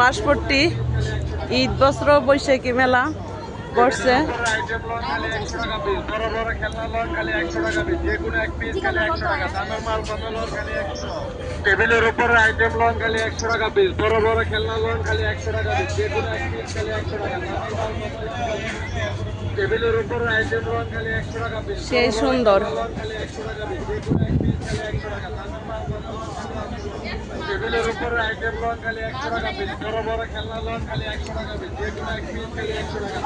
বাঁশপট্টি ঈদ বস্ত্র বৈশাখী মেলা বসছে। টেবিলের উপর আইটেম লন খালি 100 টাকা পিস, বড় বড় খেলনা লন খালি 100 টাকা পিস, যে কোনো এক পিস খালি 100 টাকা। টেবিলের উপর আইটেম লন খালি 100 টাকা পিস, সেই সুন্দর খালি 100 টাকা পিস, যে কোনো এক পিস খালি 100 টাকা। টেবিলের উপর আইটেম লন খালি 100 টাকা পিস, বড় বড় খেলনা লন খালি 100 টাকা পিস, যে কোনো এক পিস খালি 100 টাকা।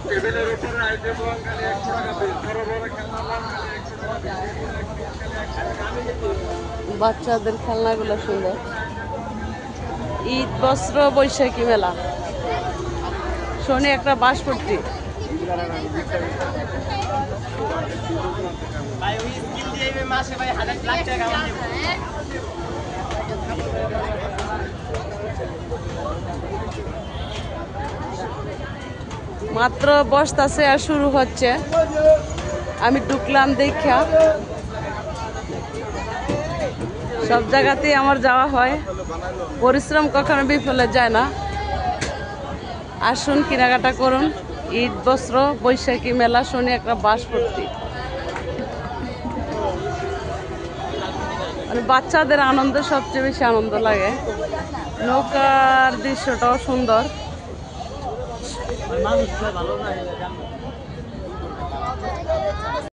টেবিলের উপর আইটেম লন খালি 100 টাকা পিস, বড় বড় খেলনা লন খালি 100 টাকা পিস, যে কোনো এক পিস খালি 100 টাকা। বাচ্চাদের খেলনাগুলো সুন্দর। ঈদ বস্ত্র বৈশাখী মেলা শনি একটা বাঁশপট্টি। মাত্র বসতাছে আর শুরু হচ্ছে। আমি ঢুকলাম দেখা, সব জায়গাতেই আমার যাওয়া হয়, পরিশ্রম কখনো বিফলে যায় না। আসুন কেনাকাটা করুন। ঈদ বস্ত্র বৈশাখী মেলা শনি একটা বাঁশপট্টি। মানে বাচ্চাদের আনন্দ সবচেয়ে বেশি আনন্দ লাগে। নৌকার দৃশ্যটাও সুন্দর।